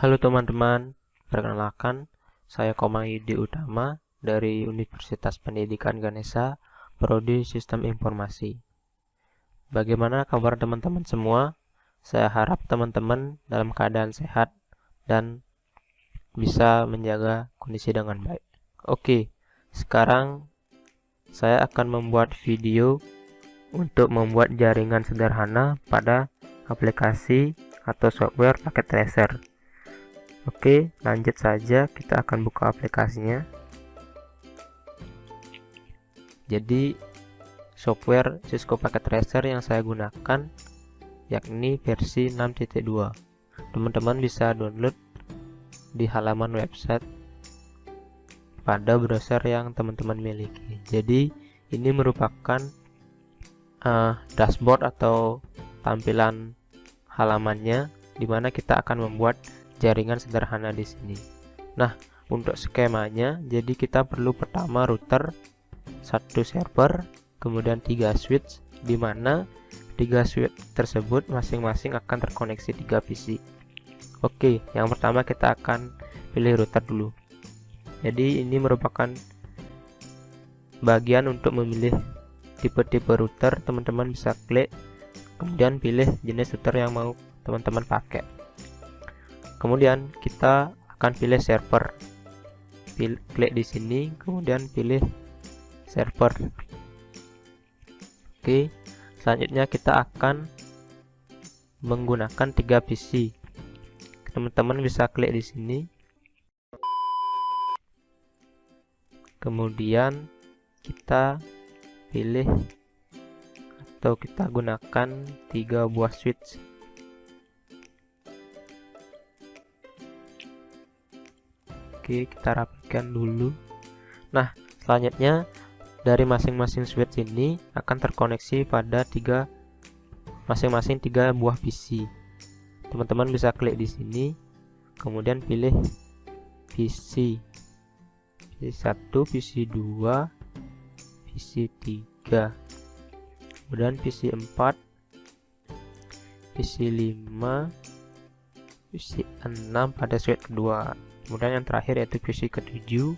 Halo teman-teman, perkenalkan saya Komang Yudi Utama dari Universitas Pendidikan Ganesha, Prodi Sistem Informasi. Bagaimana kabar teman-teman semua? Saya harap teman-teman dalam keadaan sehat dan bisa menjaga kondisi dengan baik. Oke, sekarang saya akan membuat video untuk membuat jaringan sederhana pada aplikasi atau software paket tracer. Oke, lanjut saja, kita akan buka aplikasinya. Jadi software Cisco Packet Tracer yang saya gunakan yakni versi 6.2. Teman-teman bisa download di halaman website pada browser yang teman-teman miliki. Jadi ini merupakan dashboard atau tampilan halamannya, di mana kita akan membuat jaringan sederhana di sini. Nah, untuk skemanya, jadi kita perlu pertama router, 1 server, kemudian 3 switch, di mana 3 switch tersebut masing-masing akan terkoneksi 3 PC. Oke, yang pertama kita akan pilih router dulu. Jadi ini merupakan bagian untuk memilih tipe-tipe router. Teman-teman bisa klik, kemudian pilih jenis router yang mau teman-teman pakai. Kemudian kita akan pilih server. Klik di sini, kemudian pilih server. Oke, selanjutnya kita akan menggunakan 3 PC. Teman-teman bisa klik di sini. Kemudian kita pilih atau kita gunakan 3 buah switch. Oke, kita rapikan dulu. Nah, selanjutnya dari masing-masing switch ini akan terkoneksi pada masing-masing 3 buah PC. Teman-teman bisa klik di sini, kemudian pilih PC 1, PC 2, PC 3, kemudian PC 4, PC 5, PC 6 pada switch kedua. Kemudian yang terakhir yaitu PC ke-7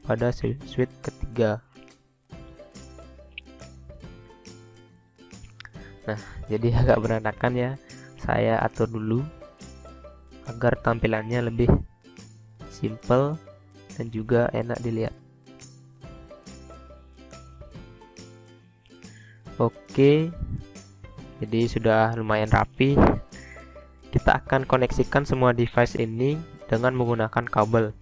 pada switch ketiga. Nah, jadi agak berantakan ya. Saya atur dulu agar tampilannya lebih simple dan juga enak dilihat. Oke, jadi sudah lumayan rapi. Kita akan koneksikan semua device ini dengan menggunakan kabel.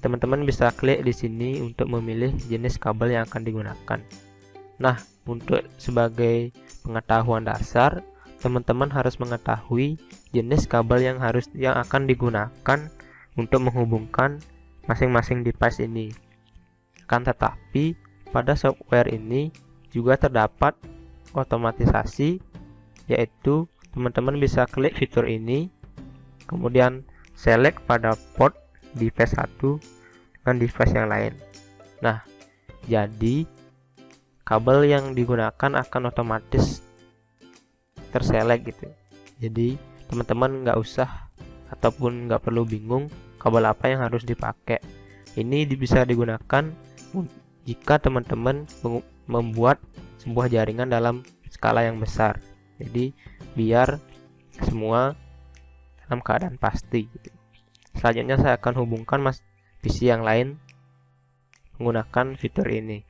Teman-teman bisa klik di sini untuk memilih jenis kabel yang akan digunakan. Nah, untuk sebagai pengetahuan dasar, teman-teman harus mengetahui jenis kabel yang akan digunakan untuk menghubungkan masing-masing device ini. Akan tetapi, pada software ini juga terdapat otomatisasi, yaitu teman-teman bisa klik fitur ini, kemudian select pada port device 1 dengan device yang lain. Nah, jadi kabel yang digunakan akan otomatis terselect gitu. Jadi teman-teman nggak usah ataupun nggak perlu bingung kabel apa yang harus dipakai. Ini bisa digunakan jika teman-teman membuat sebuah jaringan dalam skala yang besar. Jadi biar semua dalam keadaan pasti gitu. Selanjutnya saya akan hubungkan PC yang lain menggunakan fitur ini.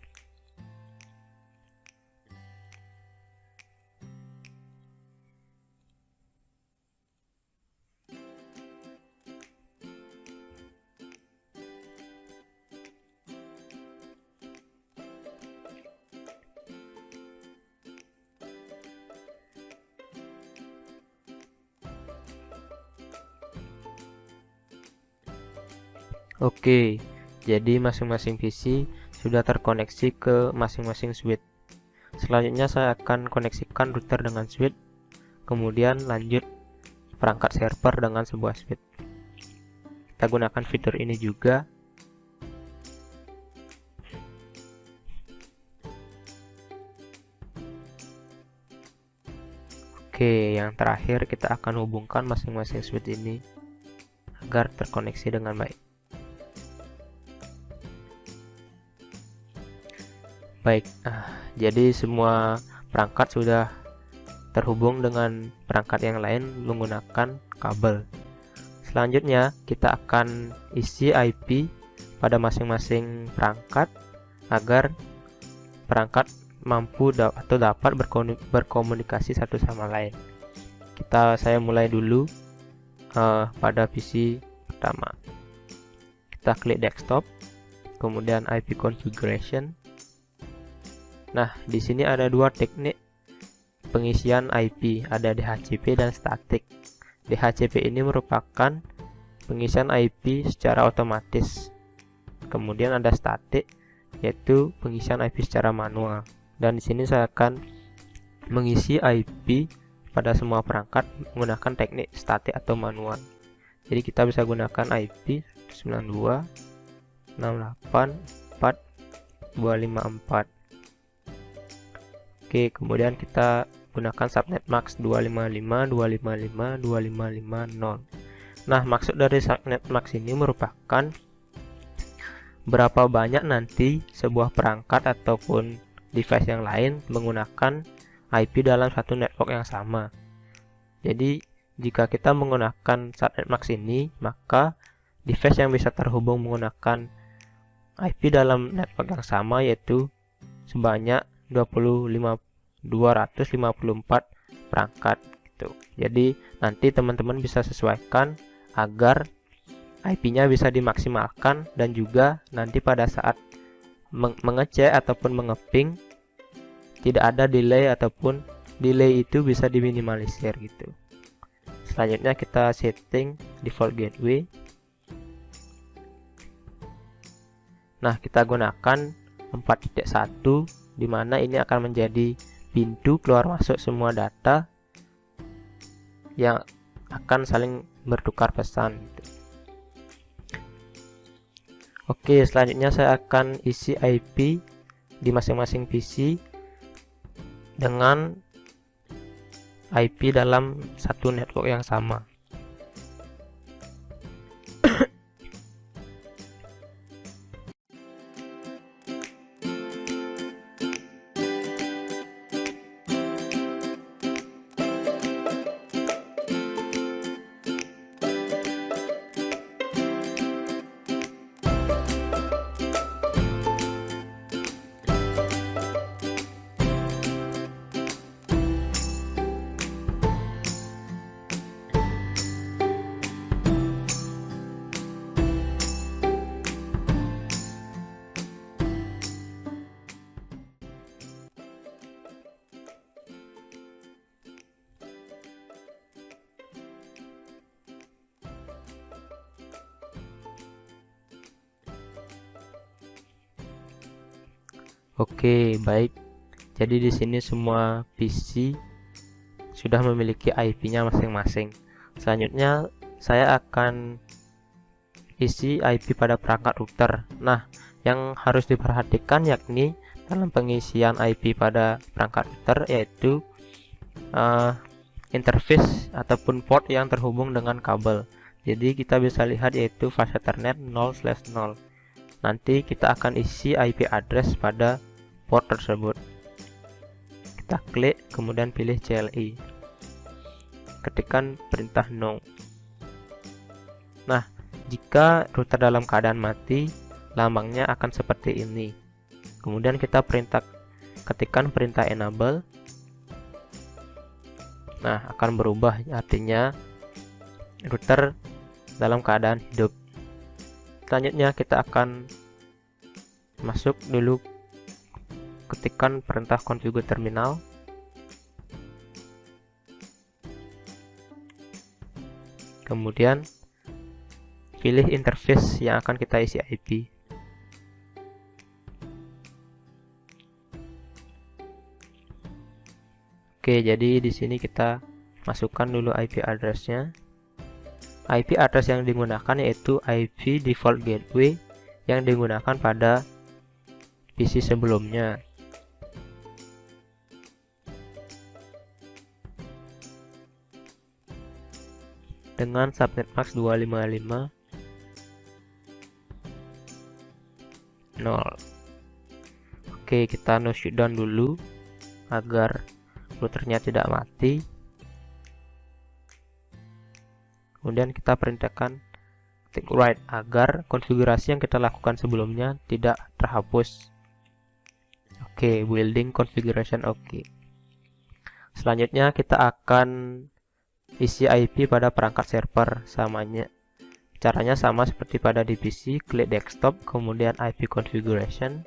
Oke, jadi masing-masing PC sudah terkoneksi ke masing-masing switch. Selanjutnya saya akan koneksikan router dengan switch, kemudian lanjut perangkat server dengan sebuah switch. Kita gunakan fitur ini juga. Oke, yang terakhir kita akan hubungkan masing-masing switch ini. agar terkoneksi dengan baik. Jadi semua perangkat sudah terhubung dengan perangkat yang lain menggunakan kabel. Selanjutnya kita akan isi IP pada masing-masing perangkat agar perangkat mampu atau dapat berkomunikasi satu sama lain. Saya mulai dulu pada PC pertama. Kita klik desktop, kemudian IP configuration. Nah, di sini ada dua teknik pengisian IP, ada DHCP dan static. DHCP ini merupakan pengisian IP secara otomatis. Kemudian ada static, yaitu pengisian IP secara manual. Dan di sini saya akan mengisi IP pada semua perangkat menggunakan teknik static atau manual. Jadi kita bisa gunakan IP 92.68.4.254. Oke, kemudian kita gunakan subnet max 255.255.255.0. Nah, maksud dari subnet max ini merupakan berapa banyak nanti sebuah perangkat ataupun device yang lain menggunakan IP dalam satu network yang sama. Jadi, jika kita menggunakan subnet max ini, maka device yang bisa terhubung menggunakan IP dalam network yang sama yaitu sebanyak 254 perangkat gitu. Jadi nanti teman-teman bisa sesuaikan agar IP-nya bisa dimaksimalkan dan juga nanti pada saat mengecek ataupun mengeping tidak ada delay ataupun delay itu bisa diminimalisir gitu. Selanjutnya kita setting default gateway. Nah, kita gunakan 4.1 di mana ini akan menjadi pintu keluar masuk semua data yang akan saling bertukar pesan gitu. Oke, selanjutnya saya akan isi IP di masing-masing PC dengan IP dalam satu network yang sama. Oke, baik. Jadi di sini semua PC sudah memiliki IP-nya masing-masing. Selanjutnya saya akan isi IP pada perangkat router. Nah, yang harus diperhatikan yakni dalam pengisian IP pada perangkat router yaitu interface ataupun port yang terhubung dengan kabel. Jadi kita bisa lihat yaitu fase Ethernet 0/0. Nanti kita akan isi IP address pada port tersebut. Kita klik, kemudian pilih CLI. Ketikkan perintah no. Nah, jika router dalam keadaan mati, lambangnya akan seperti ini. Kemudian kita ketikkan perintah enable. Nah, akan berubah, artinya router dalam keadaan hidup. Selanjutnya kita akan masuk dulu, ketikkan perintah configure terminal. Kemudian pilih interface yang akan kita isi IP. Oke, jadi di sini kita masukkan dulu IP address-nya. IP address yang digunakan yaitu IP default gateway yang digunakan pada PC sebelumnya. dengan subnet max 255.0. Oke, kita no shutdown dulu agar routernya tidak mati. Kemudian kita perintahkan tick write agar konfigurasi yang kita lakukan sebelumnya tidak terhapus. Oke, building configuration oke. Selanjutnya kita akan isi IP pada perangkat server. Caranya sama seperti pada di PC, klik desktop, kemudian IP configuration.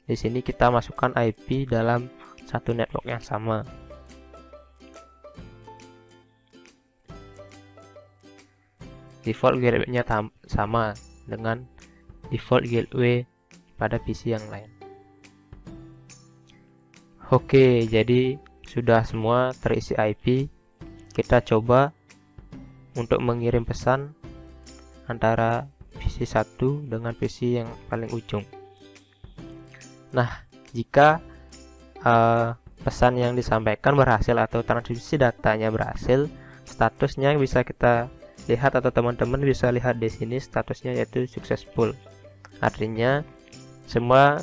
Di sini kita masukkan IP dalam satu network yang sama. Default gateway-nya sama dengan default gateway pada PC yang lain. Oke, jadi sudah semua terisi IP. Kita coba untuk mengirim pesan antara PC 1 dengan PC yang paling ujung. Nah, jika pesan yang disampaikan berhasil atau transmisi datanya berhasil, statusnya bisa kita lihat atau teman-teman bisa lihat di sini statusnya yaitu successful. Artinya semua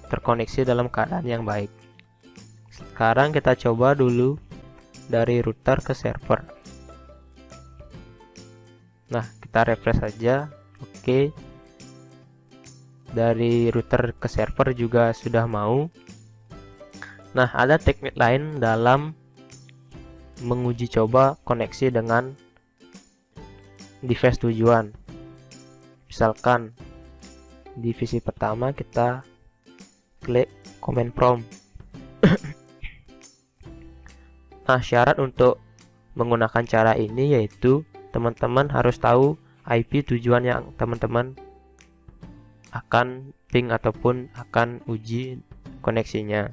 terkoneksi dalam keadaan yang baik. Sekarang kita coba dulu dari router ke server. Nah, kita refresh saja. Oke. Dari router ke server juga sudah mau. Nah, ada teknik lain dalam menguji coba koneksi dengan device tujuan. Misalkan divisi pertama kita klik command prompt. Nah, syarat untuk menggunakan cara ini yaitu teman-teman harus tahu IP tujuan yang teman-teman akan ping ataupun akan uji koneksinya.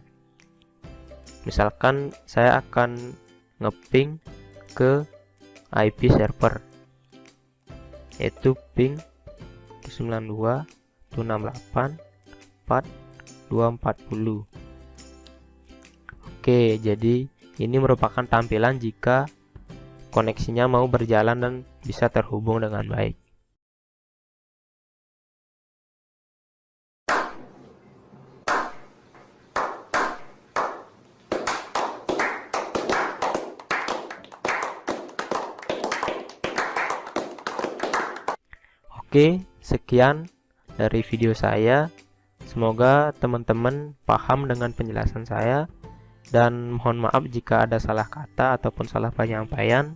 Misalkan saya akan ngeping ke IP server yaitu ping 92.168.4.240. Oke, jadi ini merupakan tampilan jika koneksinya mau berjalan dan bisa terhubung dengan baik. Oke, sekian dari video saya. Semoga teman-teman paham dengan penjelasan saya, dan mohon maaf jika ada salah kata ataupun salah penyampaian.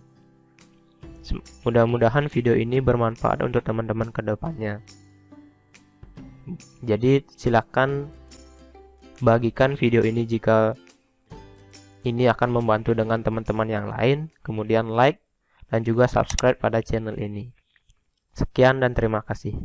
Mudah-mudahan video ini bermanfaat untuk teman-teman ke depannya. Jadi silakan bagikan video ini jika ini akan membantu dengan teman-teman yang lain. Kemudian like dan juga subscribe pada channel ini. Sekian dan terima kasih.